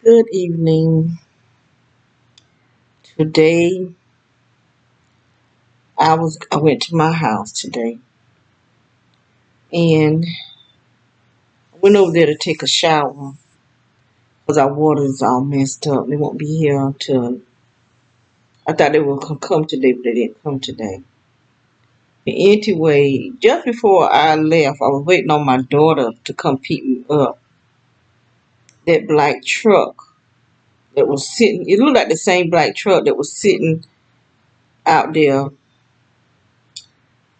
Good evening. Today I went to my house today and I went over there to take a shower because our water is all messed up. They won't be here till I thought they would come today, but they didn't come today. And anyway, just before I left, I was waiting on my daughter to come pick me up. That black truck that was sitting, it looked like the same black truck that was sitting out there.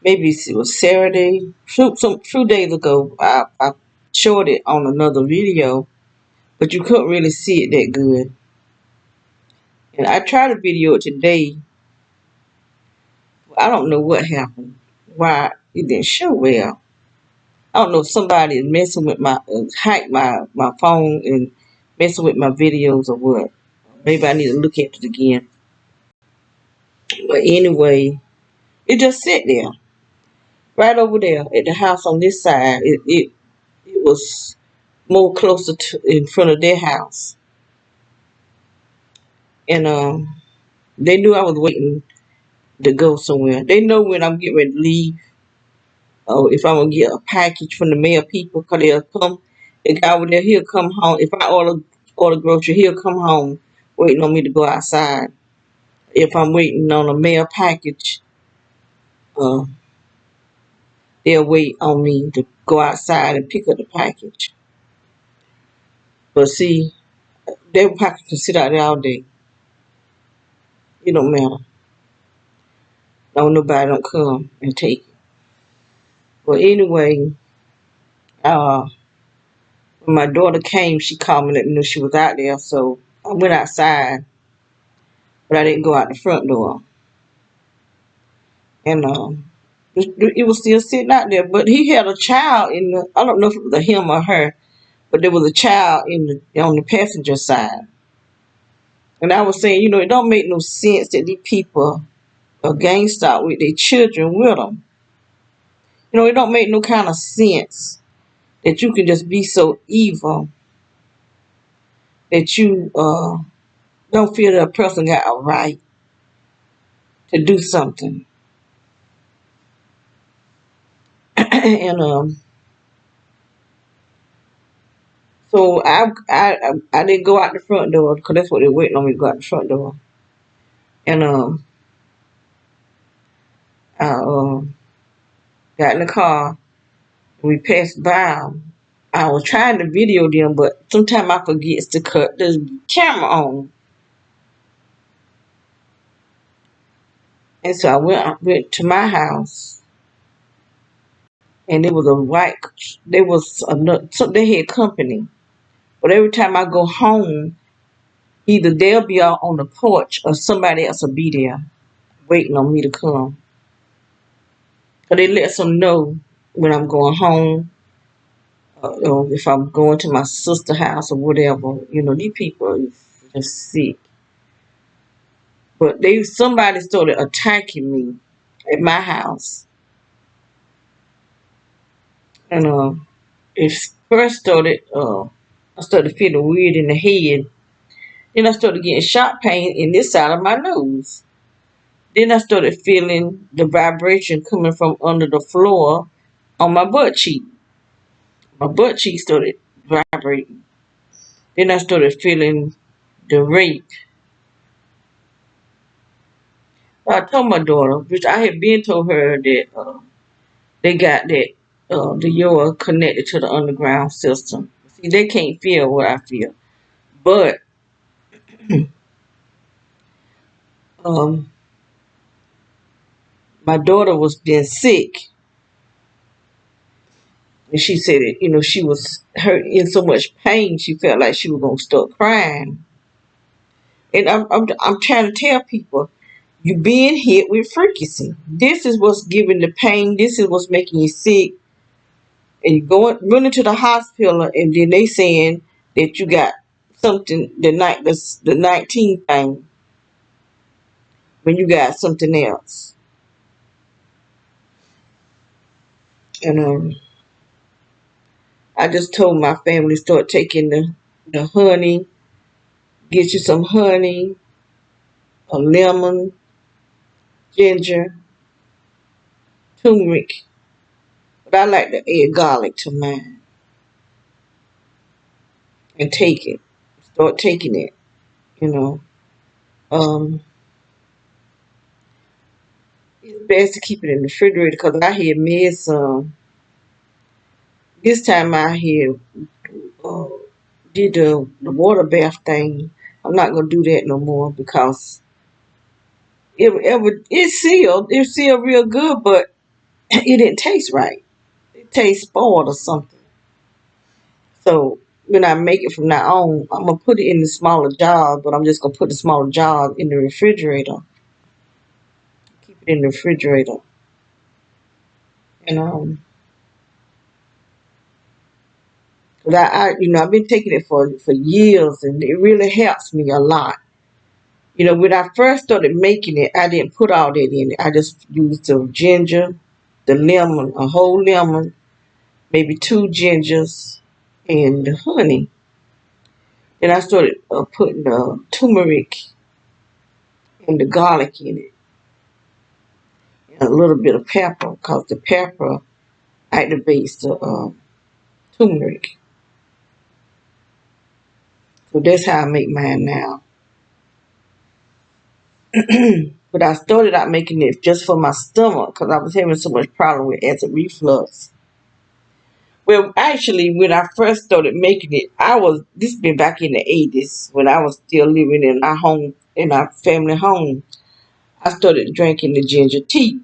Maybe it was Saturday, few days ago. I showed it on another video, but you couldn't really see it that good. And I tried to video it today. I don't know what happened, why it didn't show well. I don't know if somebody is messing with hacked my phone and messing with my videos or what. Maybe I need to look at it again. But anyway, it just sat there, right over there at the house on this side. It was more closer to in front of their house. And they knew I was waiting to go somewhere. They know when I'm getting ready to leave. Or if I'm gonna get a package from the mail people, cause they'll come. The guy over there, he'll come home. If I order grocery, he'll come home waiting on me to go outside. If I'm waiting on a mail package, uh, they'll wait on me to go outside and pick up the package. But see, their package can sit out there all day. It don't matter. No, nobody don't come and take it. But anyway, uh, when my daughter came, she called me and let me know she was out there. So I went outside, but I didn't go out the front door. And it was still sitting out there. But he had a child in the, I don't know if it was a him or her, but there was a child on the passenger side. And I was saying, it don't make no sense that these people are gang stalk with their children with them. It don't make no kind of sense that you can just be so evil that you don't feel that a person got a right to do something. And so I didn't go out the front door because that's what they're waiting on me to go out the front door. And I got in the car. We passed by 'em. I was trying to video them, but sometimes I forget to cut the camera on. And so I went to my house, and it was a white. There was another. So they had company, but every time I go home, either they'll be out on the porch or somebody else will be there waiting on me to come. So they let them know when I'm going home, or if I'm going to my sister's house or whatever. These people is just sick. But somebody started attacking me at my house. And it first started, I started feeling weird in the head. Then I started getting shock pain in this side of my nose. Then I started feeling the vibration coming from under the floor on my butt cheek. My butt cheek started vibrating. Then I started feeling the rape. I told my daughter, which I had been told her that they got that the Yoa connected to the underground system. See, they can't feel what I feel. But um, my daughter was being sick, and she said it. She was hurt in so much pain. She felt like she was gonna start crying. And I'm trying to tell people, you being hit with frequency. This is what's giving the pain. This is what's making you sick. And you running to the hospital, and then they saying that you got something the 19 thing when you got something else. And I just told my family start taking the honey Get you some honey, a lemon, ginger, turmeric. But I like to add garlic to mine and take it. Start taking it, you know. Um, it's best to keep it in the refrigerator because I had made some. This time I had uh, did the water bath thing. I'm not gonna do that no more because it's sealed real good, but it didn't taste right. It tastes spoiled or something. So when I make it from now on, I'm gonna put it in the smaller jars, but I'm just gonna put the smaller jars in the refrigerator. Keep it in the refrigerator, and 'cause I've been taking it for years, and it really helps me a lot. When I first started making it, I didn't put all that in it. I just used the ginger, the lemon, a whole lemon, maybe two gingers, and the honey. Then I started putting the turmeric and the garlic in it, and a little bit of pepper, because the pepper activates the turmeric. So that's how I make mine now. But I started out making it just for my stomach because I was having so much problem with acid reflux. Well, actually, when I first started making it, this been back in the 80s when I was still living in our home, in our family home. I started drinking the ginger tea.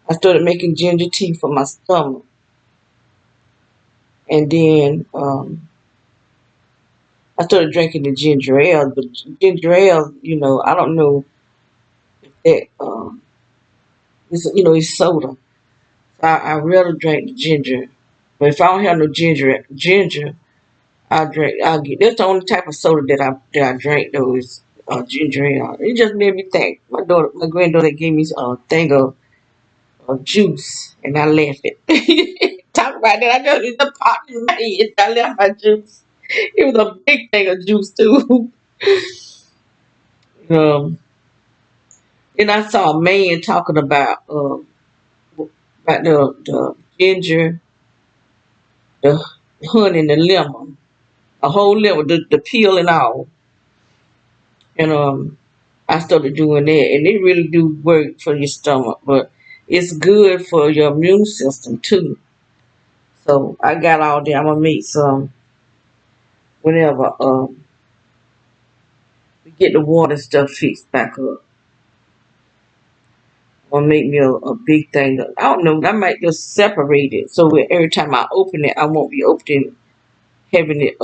I started making ginger tea for my stomach. And then I started drinking the ginger ale. But ginger ale, I don't know if that, it's soda. So I rather drink the ginger. But if I don't have no ginger, that's the only type of soda that I drink though is ginger ale. It just made me think. My granddaughter gave me a thing of juice, and I left it. Talk about that. I just the pot in my head. I left my juice. It was a big thing of juice too. um, and I saw a man talking about the ginger, the honey, and the lemon, a whole lemon, the peel and all, and I started doing that, and it really do work for your stomach, but it's good for your immune system too. So I got all that. I'm gonna make some whenever we get the water stuff fixed back up. I'm gonna make me a big thing. I don't know. I might just separate it so every time I open it, I won't be opening having it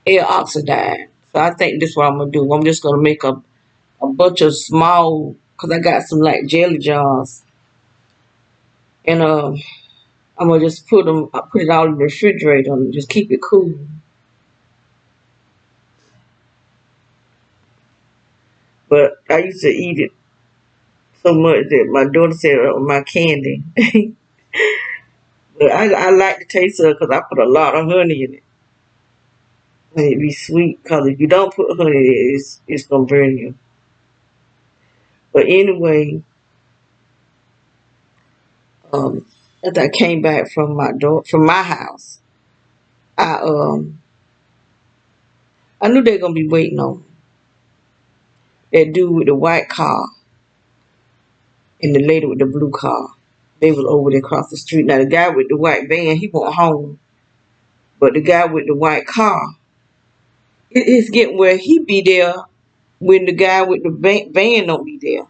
air oxidized. So I think this is what I'm gonna do. I'm just gonna make a bunch of small, cause I got some like jelly jars, and I'm gonna just I put it all in the refrigerator and just keep it cool. But I used to eat it so much that my daughter said my candy. But I like the taste of it because I put a lot of honey in it. And it be sweet because if you don't put honey in it, it's gonna burn you. But anyway, um, as I came back from my house, I um I knew they were gonna be waiting on me. That dude with the white car and the lady with the blue car. They was over there across the street. Now the guy with the white van, he went home. But the guy with the white car, it's getting where he be there when the guy with the van don't be there.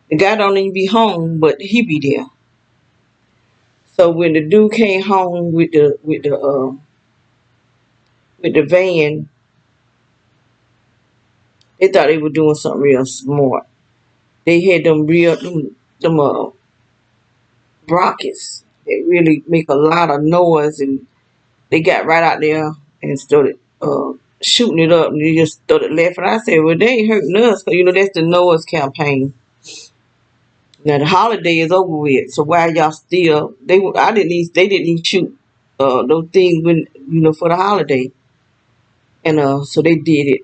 The guy don't even be home, but he be there. So when the dude came home with the van, they thought they were doing something real smart. They had them rockets. They really make a lot of noise, and they got right out there and started shooting it up, and they just started laughing. I said, "Well, they ain't hurting us, 'cause that's the noise campaign. Now the holiday is over with, so why y'all still? They didn't even shoot those things when for the holiday. And so they did it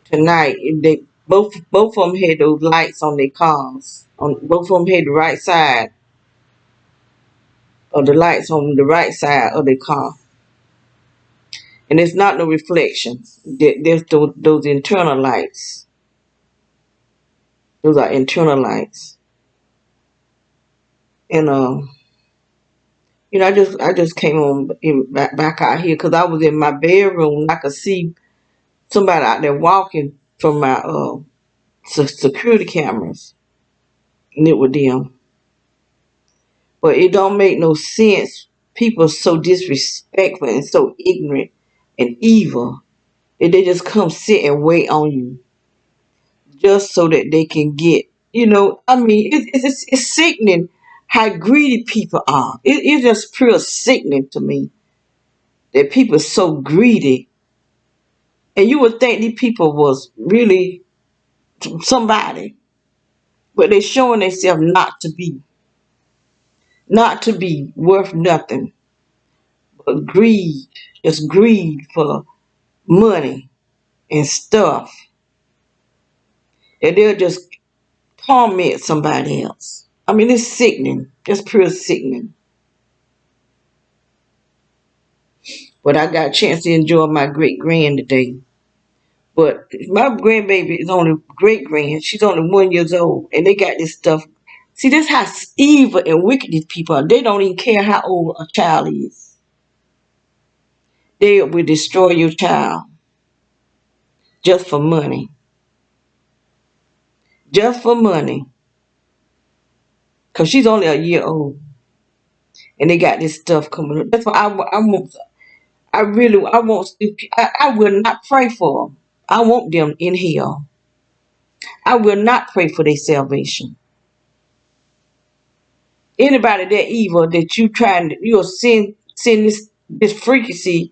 tonight. And they both of them had those lights on their cars. On both of them had the right side, or the lights on the right side of the car. And it's not no reflection. There's those internal lights. Those are internal lights. And I just came on back out here because I was in my bedroom. And I could see somebody out there walking from my security cameras, and it was them. But it don't make no sense. People are so disrespectful and so ignorant and evil that they just come sit and wait on you just so that they can get. I mean, it's sickening how greedy people are. It's just pure sickening to me that people are so greedy. And you would think these people was really somebody, but they're showing themselves not to be worth nothing but greed, just greed for money and stuff. And they'll just torment somebody else. I mean, it's sickening. It's pure sickening. But I got a chance to enjoy my great grand today. But my grandbaby is only great grand. She's only 1 year old, and they got this stuff. See, this how evil and wicked these people are. They don't even care how old a child is. They will destroy your child just for money. Just for money. Because she's only a year old. And they got this stuff coming up. That's why I will not pray for them. I want them in hell. I will not pray for their salvation. Anybody that evil that you'll send this frequency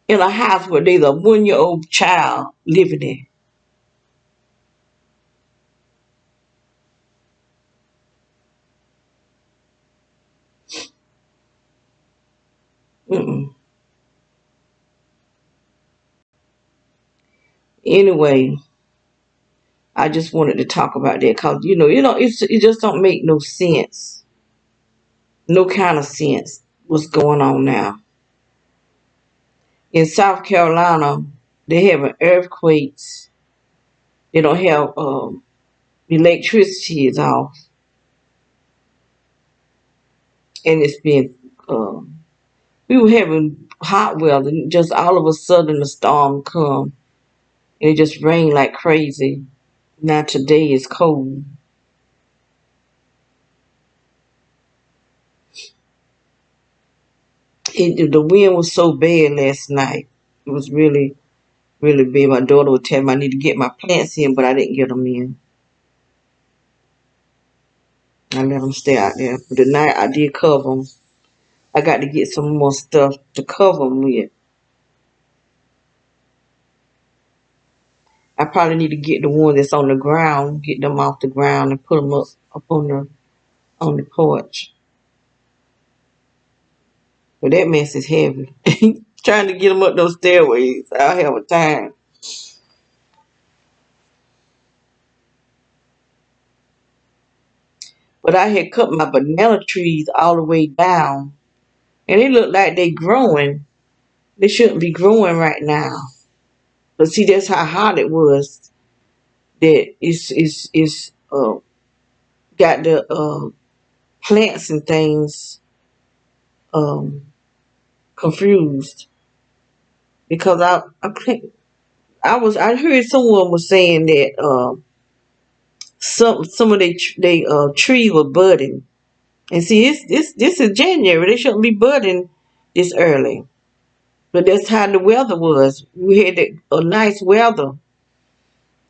in a house where there's a 1 year old child living there. Mm-mm. Anyway, I just wanted to talk about that because it just don't make no sense, no kind of sense what's going on now. In South Carolina, they having earthquakes. They don't have electricity is off, and it's been we were having hot weather. And just all of a sudden, the storm come and it just rained like crazy. Now today is cold. The wind was so bad last night. It was really, really bad. My daughter would tell me I need to get my plants in, but I didn't get them in. I let them stay out there. But tonight I did cover them. I got to get some more stuff to cover them with. I probably need to get the ones that's on the ground, get them off the ground and put them up on the porch. But that mess is heavy. Trying to get them up those stairways, I'll have a time. But I had cut my banana trees all the way down, and they look like they growing. They shouldn't be growing right now. But see, that's how hot it was. That it's got the plants and things um confused because I heard someone was saying that some of they trees were budding, and see this is January. They shouldn't be budding this early, but that's how the weather was. We had a nice weather,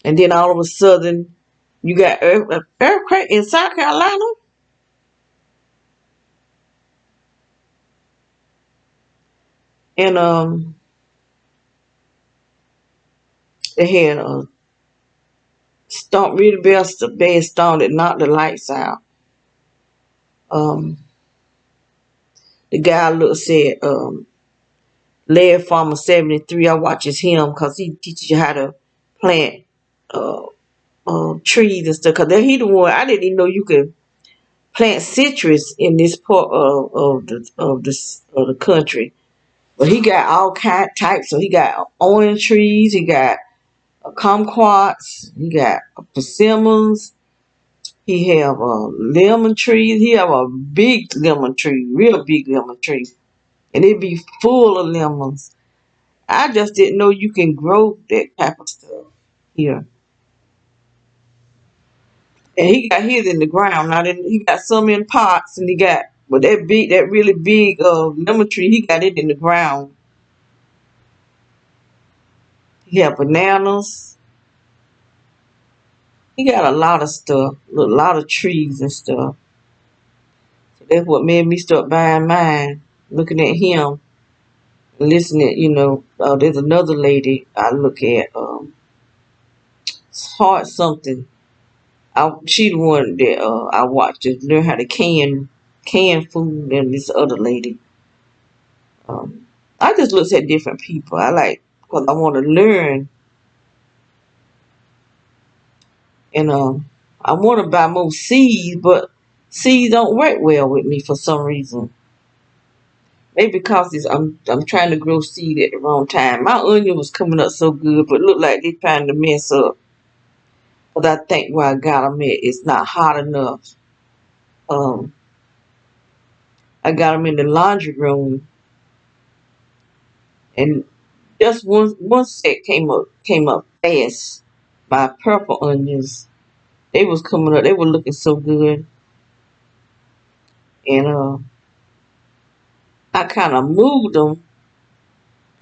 and then all of a sudden you got earthquake in South Carolina, and they had a storm, really bad storm that knocked the lights out. Um, the guy said Lad Farmer 73. I watches him because he teaches you how to plant uh, trees and stuff. Cause he the one I didn't even know you could plant citrus in this part of the country. But he got all types. So he got orange trees. He got kumquats. He got persimmons. He have lemon trees. He have a big lemon tree, real big lemon tree, and it be full of lemons. I just didn't know you can grow that type of stuff here. And he got his in the ground. Now then he got some in pots, and he got but that really big lemon tree. He got it in the ground. He got bananas. He got a lot of stuff, a lot of trees and stuff. So that's what made me start buying mine. Looking at him, listening. There's another lady I look at. It's hard something. She the one that I watch to learn how to can food, and this other lady. Um, I just look at different people. I like because I want to learn, and I want to buy more seeds, but seeds don't work well with me for some reason. Maybe because I'm trying to grow seed at the wrong time. My onion was coming up so good, but look like they're trying to mess up. But I think where I got them at is not hot enough. Um, I got them in the laundry room, and just one set came up fast. My purple onions, they was coming up. They were looking so good, and I kind of moved them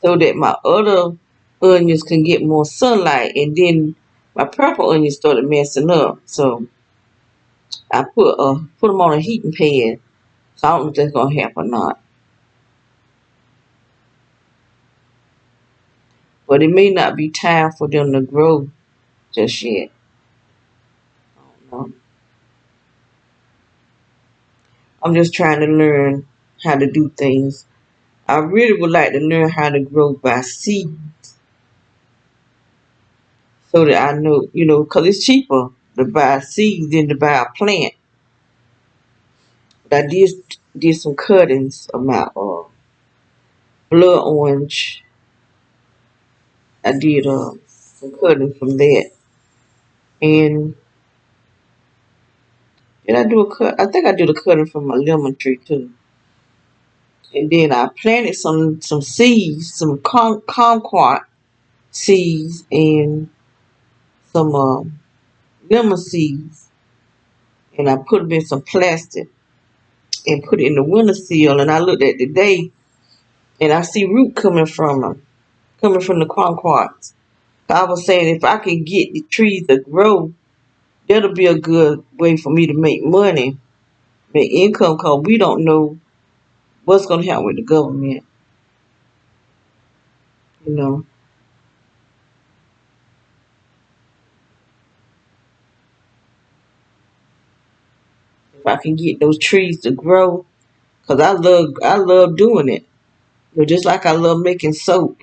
so that my other onions can get more sunlight, and then my purple onions started messing up. So I put them on a heating pad. So I don't know if that's gonna help or not, but it may not be time for them to grow just yet. Um, I'm just trying to learn how to do things. I really would like to learn how to grow by seed so that I know, because it's cheaper to buy seeds than to buy a plant. But I did some cuttings of my blood orange. I did some cuttings from that, and did I do a cut? I think I did a cutting from my lemon tree too. And then I planted some seeds, some kumquat seeds, and some lemon seeds, and I put them in some plastic and put it in the windowsill. And I looked at today, and I see root coming from them, coming from the kumquats. I was saying if I can get the trees to grow, that'll be a good way for me to make money, make income, because we don't know what's going to happen with the government. You know, if I can get those trees to grow, because I love doing it. Just like I love making soap,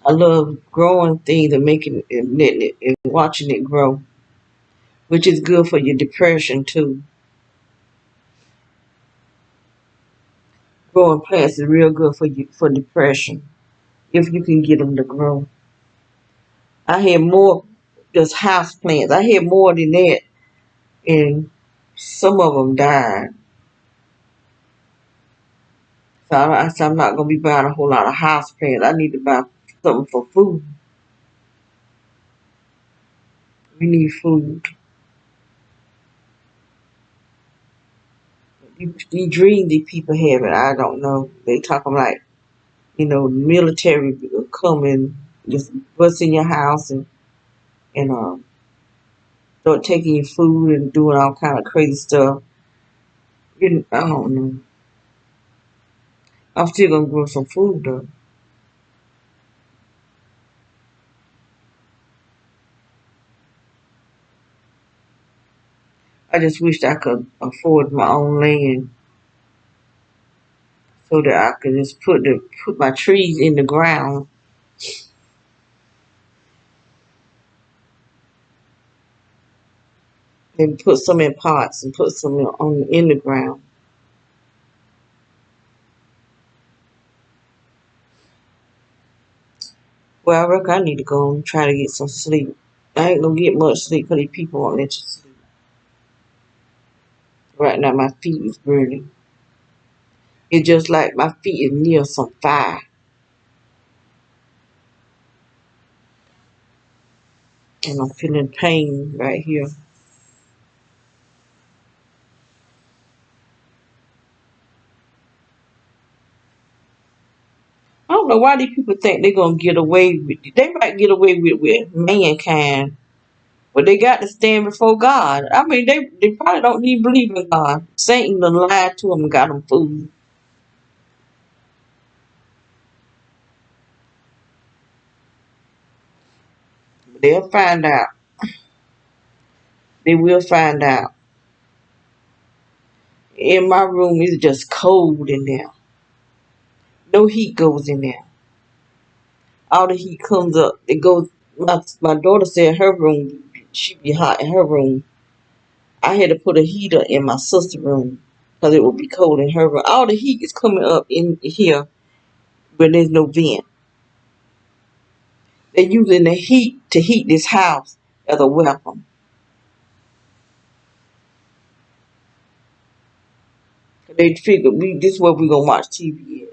I love growing things and making it and letting it and watching it grow, which is good for your depression too. Growing plants is real good for you for depression if you can get them to grow. I had more just house plants. I had more than that, and some of them died. So I'm not gonna be buying a whole lot of house plants. I need to buy something for food. We need food. These dreams these people having, I don't know. They talking like military coming, just bust in your house and start taking your food and doing all kind of crazy stuff. I don't know. I'm still gonna grow some food though. I just wished I could afford my own land so that I could just put my trees in the ground and put some in pots and put some in the ground. Well, I reckon I need to go and try to get some sleep. I ain't gonna get much sleep because these people won't let you sleep. Right now, my feet is burning. It's just like my feet is near some fire, and I'm feeling pain right here. I don't know why these people think they're gonna get away with it. They might get away with mankind, but they got to stand before God. I mean, they probably don't even believe in God. Satan done lied to them and got them fooled. They'll find out. They will find out. In my room, it's just cold in there. No heat goes in there. All the heat comes up. It goes. My daughter said her room, she be hot in her room. I had to put a heater in my sister's room because it would be cold in her room. All the heat is coming up in here when there's no vent. They're using the heat to heat this house as a weapon. They figured this is where we're gonna watch TV at.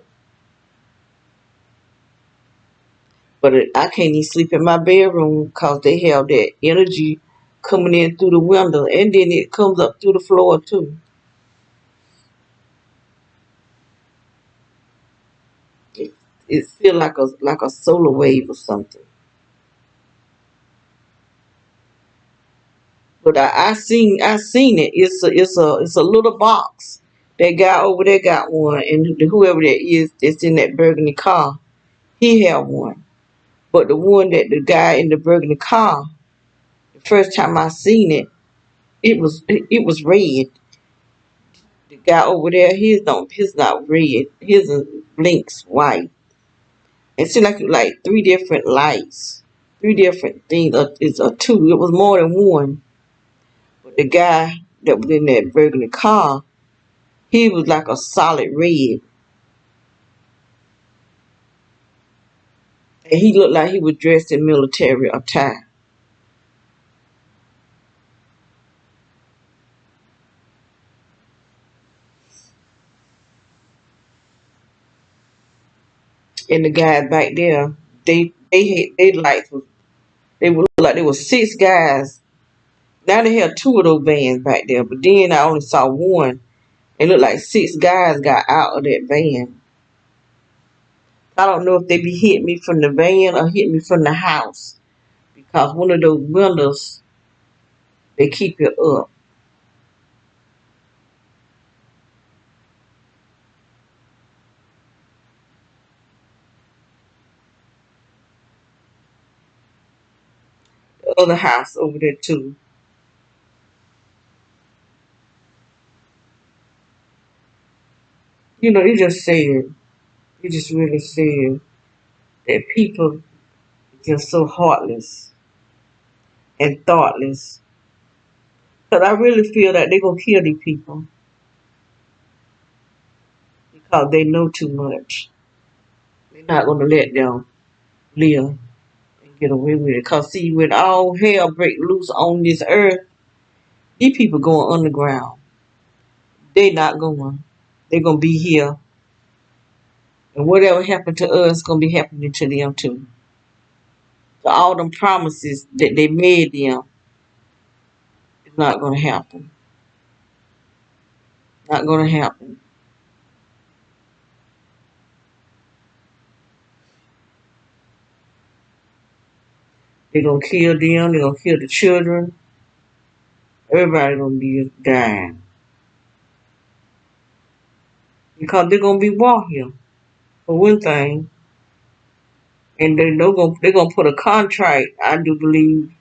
But I can't even sleep in my bedroom because they have that energy coming in through the window, and then it comes up through the floor too. It, it feels like a solar wave or something. But I seen it. It's a little box. That guy over there got one, and whoever that is that's in that burgundy car, he had one. But the one that the guy in the burgundy car, the first time I seen it, it was red. The guy over there, his not red. His blinks white. It seemed like three different lights, three different things. It's a two. It was more than one. But the guy that was in that burgundy car, he was like a solid red, and he looked like he was dressed in military attire. And the guys back there, they lights was they would look like there was six guys. Now they had two of those vans back there, but then I only saw one. It looked like six guys got out of that van. I don't know if they be hitting me from the van or hitting me from the house because one of those windows they keep it up. The other house over there too. You know, it just said, it just really said that people are just so heartless and thoughtless. Because I really feel that they're going to kill these people because they know too much. They're not going to let them live and get away with it. Because, see, when all hell break loose on this earth, these people going underground. They not going. They're going to be here. And whatever happened to us is going to be happening to them too. So all them promises that they made them is not going to happen. Not going to happen. They're going to kill them. They're going to kill the children. Everybody going to be dying. Because they're going to be war here, for one thing. And they're gonna put a contract, I do believe.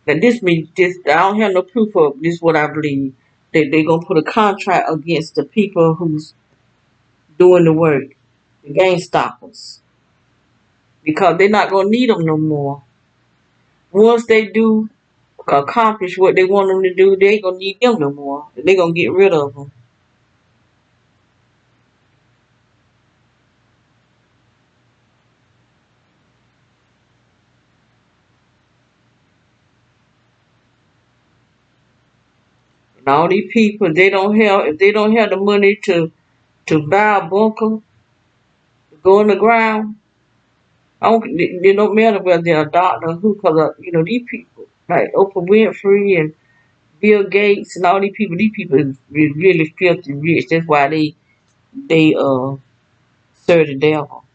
That this I don't have no proof of this what I believe. They're gonna put a contract against the people who's doing the work, the gang stalkers, because they're not gonna need them no more. Once they do accomplish what they want them to do, they ain't gonna need them no more. They're gonna get rid of them. And all these people, they don't have if they don't have the money to buy a bunker, to go in the ground. I don't. It don't matter whether they're a doctor or who, because these people like Oprah Winfrey and Bill Gates and all these people. These people is really filthy rich. That's why they serve the devil,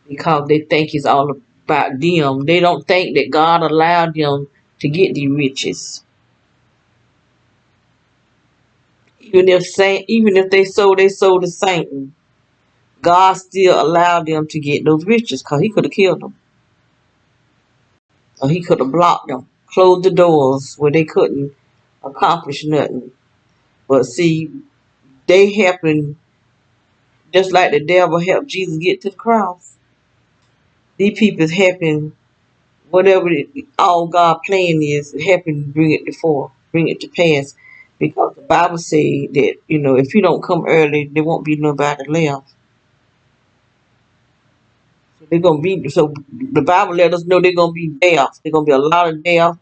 because they think it's all about them. They don't think that God allowed them to get these riches. Even if they sold to Satan, God still allowed them to get those riches, because He could have killed them, or He could have blocked them, closed the doors where they couldn't accomplish nothing. But see, they helping just like the devil helped Jesus get to the cross. These people is helping whatever all God plan is, helping bring it to pass. Because the Bible says that, if you don't come early, there won't be nobody left. So the Bible let us know they're gonna be death. There's gonna be a lot of death.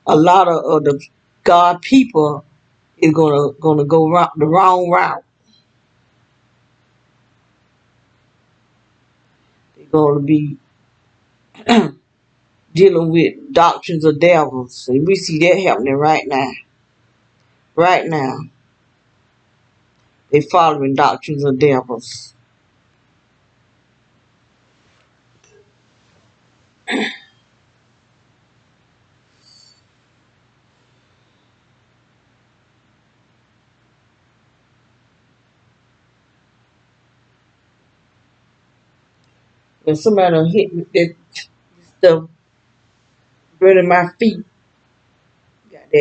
A lot of the God people is gonna go the wrong route. They're gonna be dealing with doctrines of devils. And we see that happening right now. Right now, they following doctrines of devils. And somebody hit me that stuff burning my feet. Got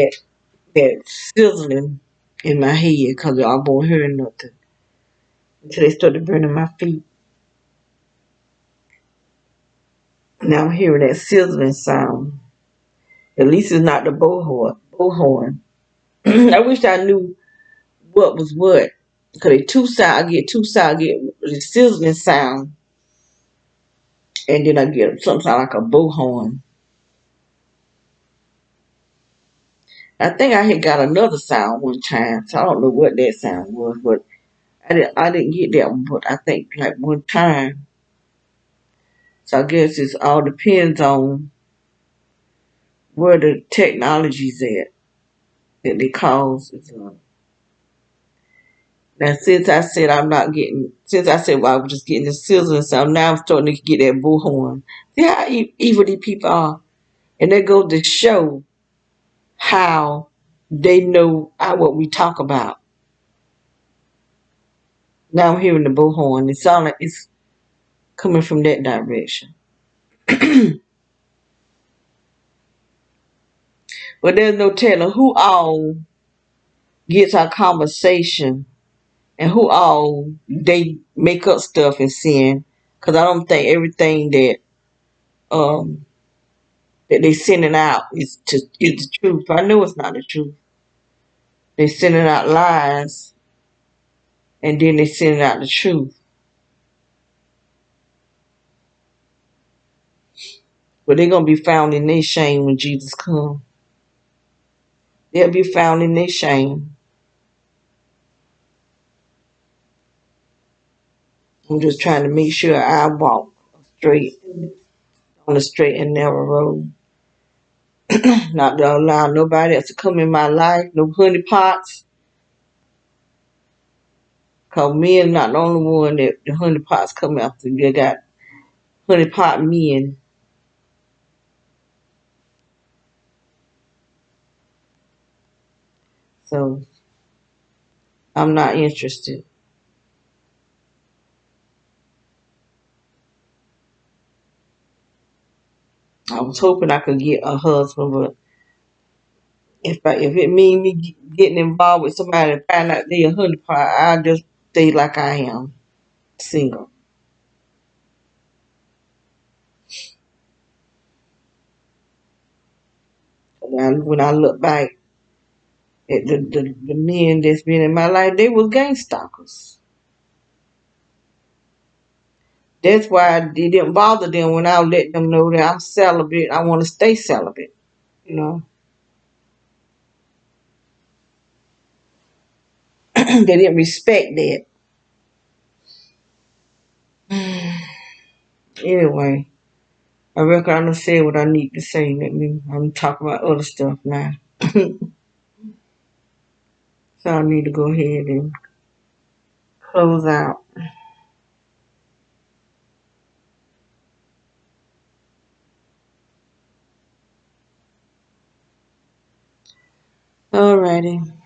that sizzling in my head because I won't hear nothing until they started burning my feet. Now I'm hearing that sizzling sound. At least it's not the bullhorn. I wish I knew what was what. Because they two sound, I get the sizzling sound, and then I get something sound like a bullhorn. I think I had got another sound one time, so I don't know what that sound was, but I didn't get that one, but I think like one time. So I guess it all depends on where the technology's at that they cause. Now since I said well, I was just getting the sizzling sound, now I'm starting to get that bullhorn. See how evil these people are, and they go to show how they know what we talk about. Now I'm hearing the bullhorn. It sounds like it's coming from that direction. But there's no telling who all gets our conversation and who all they make up stuff and send. Because I don't think everything um that they sending out is the truth. I know it's not the truth. They sending out lies and then they sending out the truth. But they're gonna be found in their shame when Jesus comes. They'll be found in their shame. I'm just trying to make sure I walk straight on the straight and narrow road. Not to allow nobody else to come in my life, no honey pots. Cause men not the only one that the honey pots come after. You got honey pot men. So I'm not interested. I was hoping I could get a husband, but if it mean me getting involved with somebody and find out they a honey pot, I just stay like I am, single. When I look back at the men that's been in my life, they was gang stalkers. That's why it didn't bother them when I let them know that I'm celibate. I want to stay celibate. You know, they didn't respect that. Anyway, I reckon I done said what I need to say. I'm talking about other stuff now. So I need to go ahead and close out. Alrighty.